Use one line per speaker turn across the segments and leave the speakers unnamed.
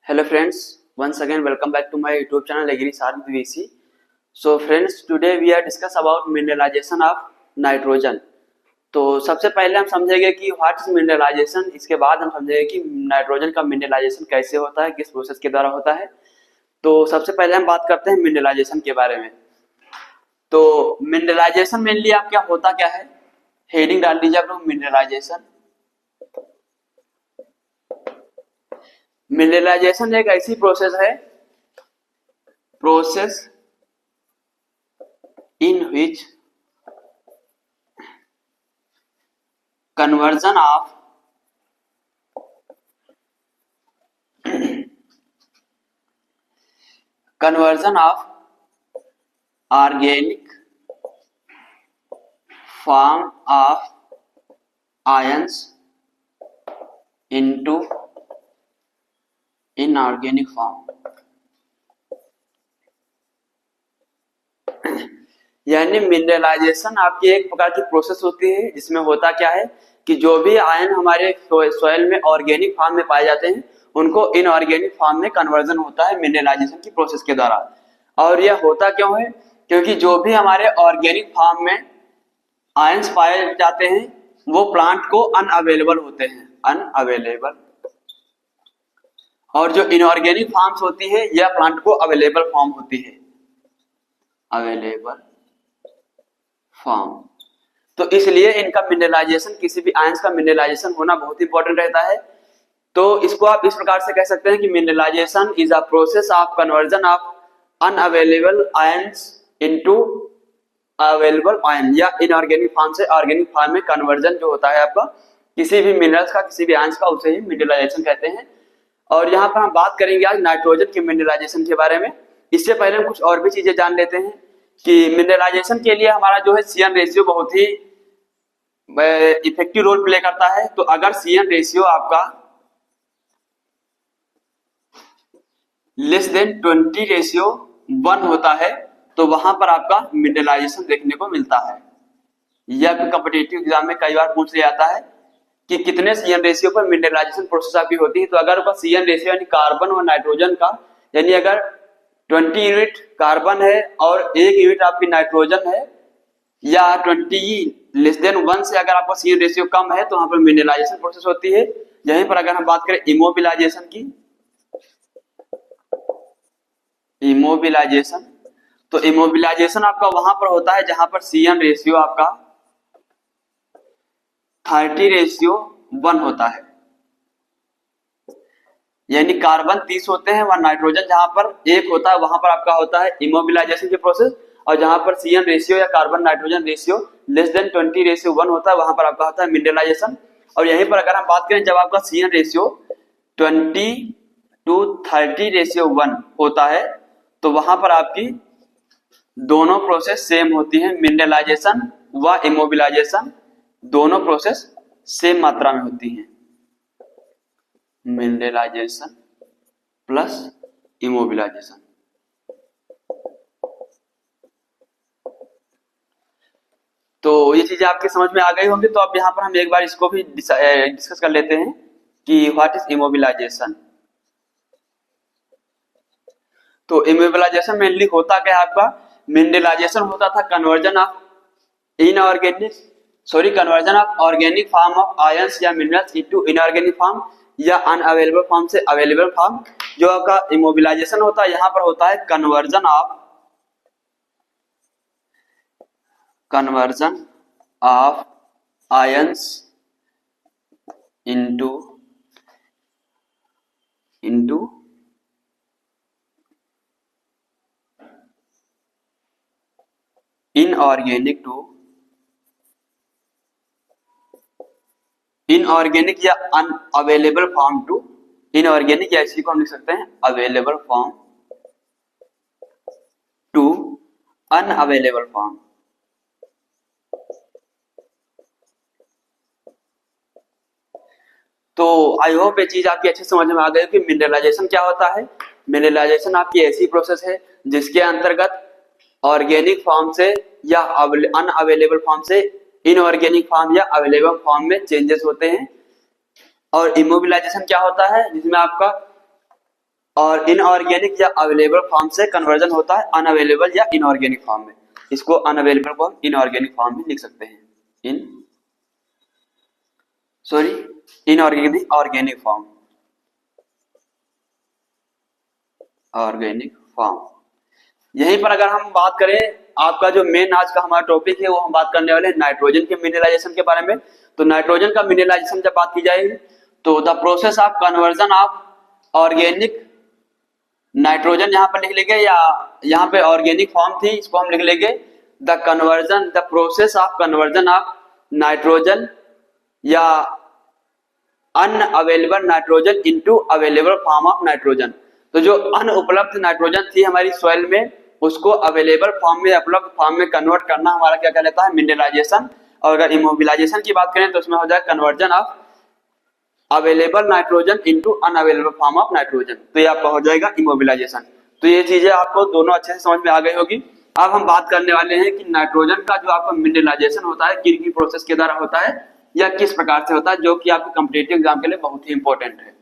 Hello friends, once again welcome back to my YouTube channel Agri Science VC. So friends, today we are discuss about mineralization of nitrogen. तो सबसे पहले हम समझेंगे कि what is mineralisation, इसके बाद हम समझेंगे कि नाइट्रोजन का मिनरलाइजेशन कैसे होता है, किस प्रोसेस के द्वारा होता है। तो सबसे पहले हम बात करते हैं मिनरलाइजेशन के बारे में। तो मिनरलाइजेशन मेनली आप क्या होता क्या है, हेडिंग डाल दीजिए आप लोग मिनरलाइजेशन। मिनरलाइजेशन एक ऐसी प्रोसेस है, process in which conversion of organic form of ions into inorganic form, यानी मिनरलाइजेशन आपकी एक प्रकार की प्रोसेस होती है जिसमें होता क्या है कि जो भी आयन हमारे सॉइल में ऑर्गेनिक फॉर्म में पाए जाते हैं उनको इनऑर्गेनिक फॉर्म में कन्वर्जन होता है मिनरलाइजेशन की प्रोसेस के द्वारा। और यह होता क्यों है, क्योंकि जो भी हमारे ऑर्गेनिक फॉर्म में आयंस पाए जाते हैं वो प्लांट को अनअवेलेबल होते हैं, अनअवेलेबल, और जो इनऑर्गेनिक फॉर्म्स होती है यह प्लांट को अवेलेबल फॉर्म होती है, अवेलेबल फॉर्म। तो इसलिए इनका मिनरलाइजेशन, किसी भी आयंस का मिनरलाइजेशन होना बहुत इंपॉर्टेंट रहता है। तो इसको आप इस प्रकार से कह सकते हैं कि mineralisation is a process of conversion of unavailable ions into available ion, या इनऑर्गेनिक फॉर्म से ऑर्गेनिक फॉर्म में कन्वर्जन जो होता है आपका किसी भी मिनरल्स का, किसी भी आयंस का, उसे ही मिनरलाइजेशन कहते हैं। और यहाँ पर हम बात करेंगे आज नाइट्रोजन के मिनरलाइजेशन के बारे में। इससे पहले हम कुछ और भी चीजें जान लेते हैं कि मिनरलाइजेशन के लिए हमारा जो है CN रेशियो बहुत ही इफेक्टिव रोल प्ले करता है। तो अगर CN रेशियो आपका लेस देन 20:1 होता है तो वहां पर आपका मिनरलाइजेशन देखने को मिलता है। यह कॉम्पिटिटिव एग्जाम में कई बार पूछ लिया जाता है कि कितने CN रेशियो पर मिनरलाइजेशन प्रोसेस आपकी होती है। तो अगर आपका CN रेशियो यानी कार्बन और नाइट्रोजन का, यानी अगर 20 यूनिट कार्बन है और 1 यूनिट आपकी नाइट्रोजन है, या 20<1 से अगर आपका CN रेशियो कम है तो वहां पर मिनरलाइजेशन प्रोसेस होती है। यहीं पर अगर हम बात करें इमोबिलाइजेशन की, इमोबिलाइजेशन, तो इमोबिलाइजेशन आपका वहां पर होता है जहां पर CN रेशियो आपका 30:1 होता है, यानी कार्बन 30 होते हैं वह नाइट्रोजन जहां पर 1 होता है, वहां पर आपका होता है इमोबिलाइजेशन की प्रोसेस। और जहां पर CN रेशियो या carbon nitrogen ratio less than 20:1 होता है वहां पर आपका होता है मिनरलाइजेशन। और यहीं पर अगर हम बात करें जब आपका CN रेशियो 20:30:1 होता है तो वहां पर आपकी दोनों प्रोसेस सेम होती है, मिनरलाइजेशन व इमोबिलाइजेशन दोनों प्रोसेस सेम मात्रा में होती हैं, मिनरलाइजेशन प्लस इमोबिलाइजेशन। तो ये चीजें आपके समझ में आ गई होंगी। तो अब यहाँ पर हम एक बार इसको भी डिस्कस कर लेते हैं कि व्हाट इज इमोबिलाइजेशन। तो इमोबिलाइजेशन मेनली होता क्या है आपका, मिनरलाइजेशन होता था conversion of organic form of ions या मिनरल्स इनटू इनऑर्गेनिक फॉर्म या अनअवेलेबल फॉर्म से अवेलेबल फॉर्म। जो आपका इमोबिलाइजेशन होता है यहाँ पर होता है conversion of ions into inorganic या अनअवेलेबल फॉर्म टू इनऑर्गेनिक, या इसी को हम लिख सकते हैं available form to unavailable form. तो आई होप ये चीज आपकी अच्छी समझ में आ गई कि मिनरलाइजेशन क्या होता है। मिनरलाइजेशन आपकी ऐसी प्रोसेस है जिसके अंतर्गत ऑर्गेनिक फॉर्म से या अनअवेलेबल फॉर्म से इनऑर्गेनिक फॉर्म या अवेलेबल फॉर्म में चेंजेस होते हैं। और इमोबिलाइजेशन क्या होता है, जिसमें आपका और इनऑर्गेनिक या अवेलेबल फॉर्म से कन्वर्जन होता है अनअवेलेबल या इनऑर्गेनिक फॉर्म में। इसको अनअवेलेबल को हम इनऑर्गेनिक फॉर्म में लिख सकते हैं, inorganic organic form, organic form. यहीं पर अगर हम बात करें, आपका जो मेन आज का हमारा टॉपिक है वो हम बात करने वाले हैं नाइट्रोजन के मिनरलाइजेशन के बारे में। तो नाइट्रोजन का मिनरलाइजेशन जब बात की जाएगी तो the process of conversion of organic nitrogen यहाँ पर लिख लेंगे, या यहाँ पे ऑर्गेनिक फॉर्म थी इसको हम लिख लेंगे the process of conversion of nitrogen या unavailable nitrogen into available form of nitrogen. तो जो अनुपलब्ध नाइट्रोजन थी हमारी सॉइल में उसको अवेलेबल फॉर्म में, उपलब्ध फॉर्म में कन्वर्ट करना हमारा क्या कहलाता है, मिनरलाइजेशन। और अगर इमोबिलाइजेशन की बात करें तो उसमें हो जाए conversion of available nitrogen into unavailable form of nitrogen. तो ये आपका हो जाएगा इमोबिलाइजेशन। तो ये चीजें आपको दोनों अच्छे से समझ में आ गई होगी। अब हम बात करने वाले हैं कि नाइट्रोजन का जो आपका मिनरलाइजेशन होता है किन की प्रोसेस के द्वारा होता है या किस प्रकार से होता है, जो कि आपके कॉम्पिटिटिव एग्जाम के लिए बहुत ही इंपॉर्टेंट है।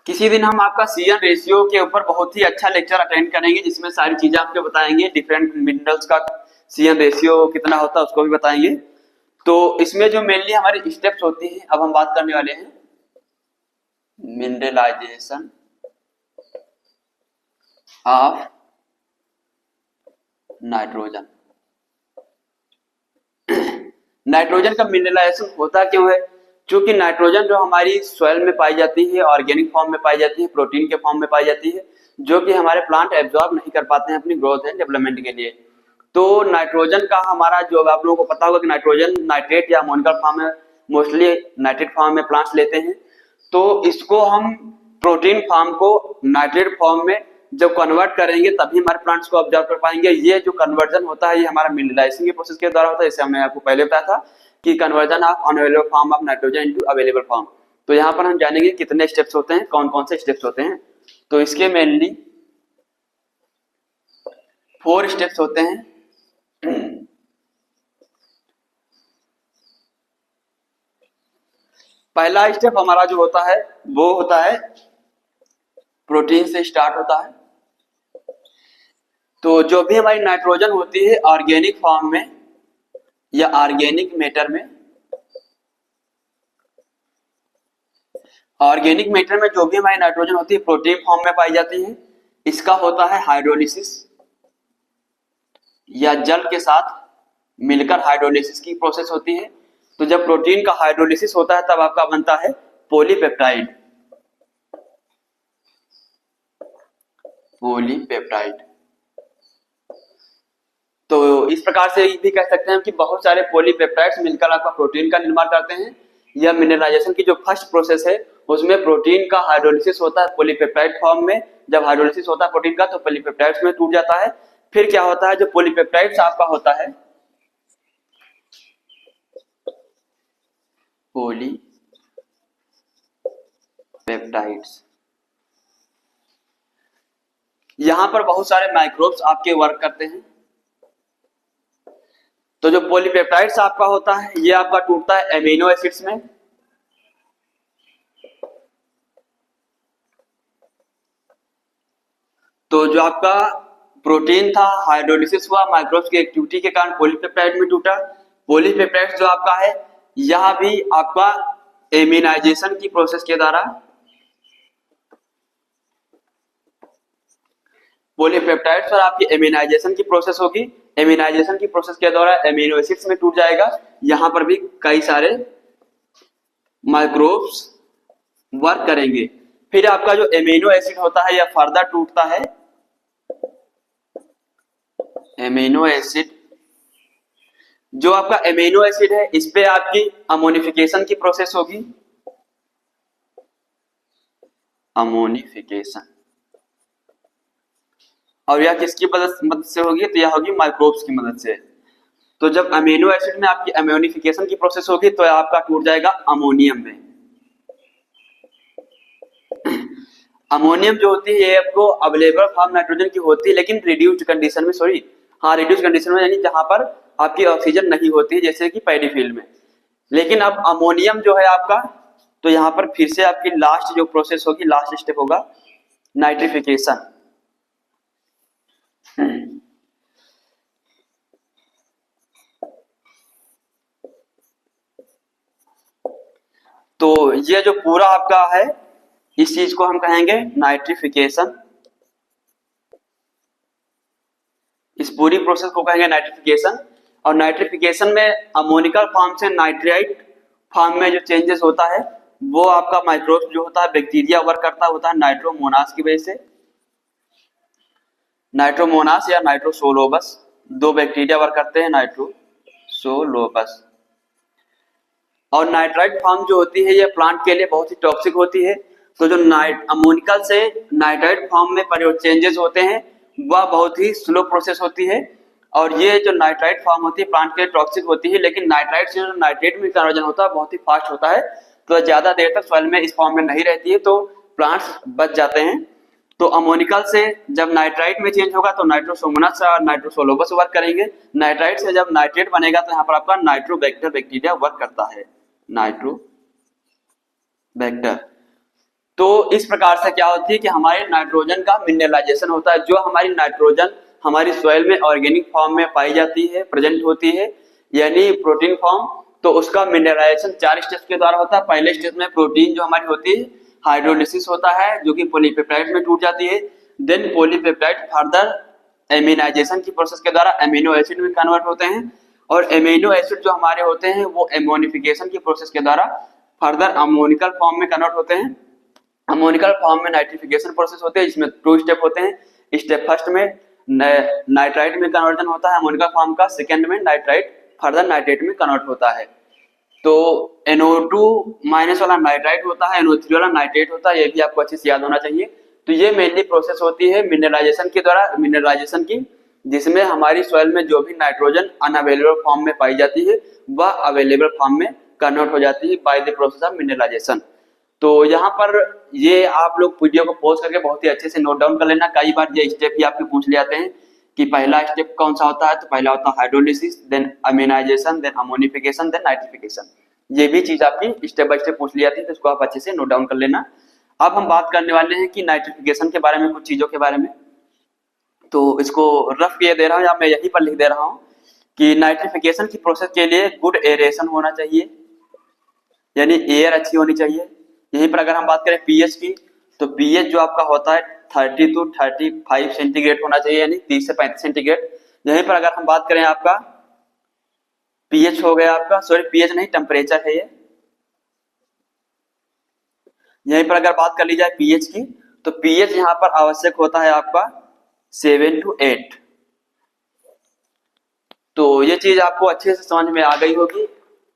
किसी दिन हम आपका सीएन रेशियो के ऊपर बहुत ही अच्छा लेक्चर अटेंड करेंगे जिसमें सारी चीजें आपको बताएंगे, डिफरेंट मिनरल्स का सीएन रेशियो कितना होता है उसको भी बताएंगे। तो इसमें जो मेनली हमारी स्टेप्स होती है, अब हम बात करने वाले हैं मिनरलाइजेशन ऑफ नाइट्रोजन। नाइट्रोजन का मिनरलाइजेशन होता क्यों है? क्योंकि नाइट्रोजन जो हमारी सॉइल में पाई जाती है ऑर्गेनिक फॉर्म में पाई जाती है, प्रोटीन के फॉर्म में पाई जाती है, जो कि हमारे प्लांट एब्जॉर्ब नहीं कर पाते हैं अपनी ग्रोथ एंड डेवलपमेंट के लिए। तो नाइट्रोजन का हमारा जो आप लोगों को पता होगा कि नाइट्रोजन नाइट्रेट या अमोनियल फॉर्म में, मोस्टली नाइट्रेट फॉर्म में प्लांट्स लेते हैं। तो इसको हम प्रोटीन फॉर्म को नाइट्रेट फॉर्म में जब कन्वर्ट करेंगे तभी हमारे प्लांट्स को ऑब्जर्व कर पाएंगे। ये जो कन्वर्जन होता है ये हमारा मिनरलाइजेशन के प्रोसेस के द्वारा होता है, जैसे हमने आपको पहले बताया था कि conversion of unavailable form of nitrogen into available form. तो यहाँ पर हम जानेंगे कितने स्टेप्स होते हैं, कौन कौन से स्टेप्स होते हैं। तो इसके मेनली 4 स्टेप्स होते हैं। पहला स्टेप हमारा जो होता है वो होता है प्रोटीन से स्टार्ट होता है। तो जो भी हमारी नाइट्रोजन होती है ऑर्गेनिक फॉर्म में या ऑर्गेनिक मैटर में, ऑर्गेनिक मैटर में जो भी हमारी नाइट्रोजन होती है प्रोटीन फॉर्म में पाई जाती है। इसका होता है हाइड्रोलिसिस या जल के साथ मिलकर हाइड्रोलिसिस की प्रोसेस होती है। तो जब प्रोटीन का हाइड्रोलिसिस होता है तब आपका बनता है पॉलीपेप्टाइड, पॉलीपेप्टाइड। तो इस प्रकार से भी कह सकते हैं कि बहुत सारे पॉलीपेप्टाइड्स मिलकर आपका प्रोटीन का निर्माण करते हैं। यह मिनरलाइजेशन की जो फर्स्ट प्रोसेस है उसमें प्रोटीन का हाइड्रोलिसिस होता है पॉलीपेप्टाइड फॉर्म में। जब हाइड्रोलिसिस होता है प्रोटीन का तो पॉलीपेप्टाइड्स में टूट जाता है। फिर क्या होता है, जो पॉलीपेप्टाइड्स आपका होता है पॉलीपेप्टाइड्स, यहां पर बहुत सारे माइक्रोब्स आपके वर्क करते हैं। तो जो पॉलीपेप्टाइड्स आपका होता है ये आपका टूटता है एमिनो एसिड्स में। तो जो आपका प्रोटीन था हाइड्रोलिसिस हुआ, माइक्रोब्स की एक्टिविटी के कारण पॉलीपेप्टाइड में टूटा। पॉलीपेप्टाइड जो आपका है यह भी आपका एमिनाइजेशन की प्रोसेस के द्वारा, पॉलीपेप्टाइड पर आपकी एमिनाइजेशन की प्रोसेस होगी। एमिनाइजेशन की प्रोसेस के द्वारा एमिनो एसिड्स में टूट जाएगा। यहां पर भी कई सारे माइक्रोब्स वर्क करेंगे। फिर आपका जो एमिनो एसिड होता है यह फर्दर टूटता है। एमिनो एसिड, जो आपका एमिनो एसिड है इस पे आपकी अमोनिफिकेशन की प्रोसेस होगी, अमोनिफिकेशन। और यह किसकी मदद से होगी, तो यह होगी माइक्रोब्स की मदद से। तो जब अमीनो एसिड में आपकी अमोनिफिकेशन की प्रोसेस होगी तो आपका टूट जाएगा अमोनियम में। अमोनियम जो होती है ये आपको अवेलेबल फॉर्म नाइट्रोजन की होती है, लेकिन रिड्यूस्ड कंडीशन में, रिड्यूस्ड कंडीशन में, यानी जहां पर आपकी ऑक्सीजन नहीं होती है, जैसे कि पैडी फील्ड में। लेकिन अब अमोनियम जो है आपका तो यहाँ पर फिर से आपकी लास्ट जो प्रोसेस होगी, लास्ट स्टेप होगा नाइट्रिफिकेशन। तो ये जो पूरा आपका है, इस चीज को हम कहेंगे नाइट्रिफिकेशन। इस पूरी प्रोसेस को कहेंगे नाइट्रिफिकेशन। और नाइट्रिफिकेशन में अमोनिकल फॉर्म से नाइट्राइट फॉर्म में जो चेंजेस होता है वो आपका माइक्रोब जो होता है, बैक्टीरिया वर्क करता होता है नाइट्रोमोनास की वजह से। नाइट्रोमोनास या नाइट्रोसोलोबस, दो बैक्टीरिया वर्क करते हैं, नाइट्रोसोलोबस। और नाइट्राइट फॉर्म जो होती है ये प्लांट के लिए बहुत ही टॉक्सिक होती है। तो जो अमोनिकल से नाइट्राइट फॉर्म में चेंजेस होते हैं वह बहुत ही स्लो प्रोसेस होती है। और ये जो नाइट्राइट फॉर्म होती है प्लांट के लिए टॉक्सिक होती है, लेकिन नाइट्राइट से जो नाइट्रेट में कन्वर्जन होता है बहुत ही फास्ट होता है, तो ज्यादा देर तक सॉइल में इस फॉर्म में नहीं रहती है, तो प्लांट्स बच जाते हैं। तो अमोनिकल से जब नाइट्राइट में चेंज होगा तो नाइट्रोसोमोनास और नाइट्रोसोलोबस वर्क करेंगे। नाइट्राइट से जब नाइट्रेट बनेगा तो यहाँ पर आपका नाइट्रोबैक्टर बैक्टीरिया वर्क करता है, नाइट्रोबैक्टर। तो इस प्रकार से क्या होती है कि हमारे नाइट्रोजन का मिनरलाइजेशन होता है। जो हमारी नाइट्रोजन हमारी सॉइल में ऑर्गेनिक फॉर्म में पाई जाती है, प्रेजेंट होती है, यानी प्रोटीन फॉर्म, तो उसका मिनरलाइजेशन 4 स्टेप्स के द्वारा होता है। पहले स्टेप में प्रोटीन जो हमारी होती है हाइड्रोलिसिस होता है, जो कि पॉलीपेप्टाइड में टूट जाती है। देन पॉलीपेप्टाइड फर्दर एमिनाइजेशन की प्रोसेस के द्वारा एमिनो एसिड में कन्वर्ट होते हैं, और एमिनो एसिड जो हमारे होते हैं वो एमोनिफिकेशन की प्रोसेस के द्वारा फर्दर अमोनिकल फॉर्म में कन्वर्ट होते हैं। अमोनिकल फॉर्म में नाइट्रिफिकेशन प्रोसेस होते हैं, इसमें 2 स्टेप होते हैं। स्टेप फर्स्ट में नाइट्राइट में कन्वर्जन होता है अमोनिकल फॉर्म का, सेकंड में नाइट्राइट फर्दर नाइट्रेट में कन्वर्ट होता है। तो NO2- वाला नाइट्राइट होता है, NO3 वाला नाइट्रेट होता है, ये भी आपको अच्छे से याद होना चाहिए। तो ये मेनली प्रोसेस होती है मिनरलाइजेशन के द्वारा, मिनरलाइजेशन की, जिसमें हमारी सॉइल में जो भी नाइट्रोजन अनअवेलेबल फॉर्म में पाई जाती है वह अवेलेबल फॉर्म में कन्वर्ट हो जाती है by the process of mineralisation. तो यहाँ पर ये आप लोग वीडियो को पॉज करके बहुत ही अच्छे से नोट डाउन कर लेना। कई बार ये स्टेप ही आपके पूछ ले जाते हैं कि पहला स्टेप कौन सा होता है, तो पहला होता है hydrolysis, then aminization, then ammonification, then nitrification. ये भी चीज आपकी स्टेप बाय स्टेप पूछ ली जाती है, तो इसको आप अच्छे से नोट डाउन कर लेना। अब हम बात करने वाले हैं कि नाइट्रिफिकेशन के बारे में, कुछ चीजों के बारे में। तो इसको रफ किए दे रहा हूँ या मैं यहीं पर लिख दे रहा हूँ कि नाइट्रिफिकेशन की प्रोसेस के लिए गुड एरेशन होना चाहिए, यानी एयर अच्छी होनी चाहिए। यहीं पर अगर हम बात करें पीएच की, तो पीएच जो आपका होता है 30 to 35 सेंटीग्रेड होना चाहिए, यानी 30 से 35 सेंटीग्रेड। यहीं पर अगर हम बात करें आपका पीएच हो गया आपका, सॉरी पीएच नहीं, टेम्परेचर है ये। यहीं पर अगर बात कर ली जाए पीएच की, तो पीएच यहाँ पर आवश्यक होता है आपका 7 to 8। तो ये चीज आपको अच्छे से समझ में आ गई होगी,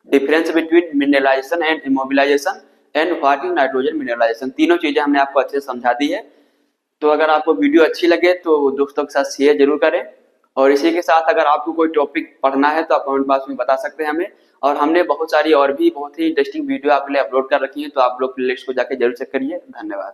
difference between mineralisation and immobilisation and what is nitrogen mineralisation. तीनों चीजें हमने आपको अच्छे से समझा दी है। तो अगर आपको वीडियो अच्छी लगे तो दोस्तों के साथ शेयर जरूर करें, और इसी के साथ अगर आपको कोई टॉपिक पढ़ना है तो आप कमेंट बॉक्स में बता सकते हैं हमें। और हमने बहुत सारी और भी बहुत ही इंटरेस्टिंग वीडियो आपके लिए अपलोड कर रखी है, तो आप लोग प्लेलिस्ट को जाके जरूर चेक करिए। धन्यवाद।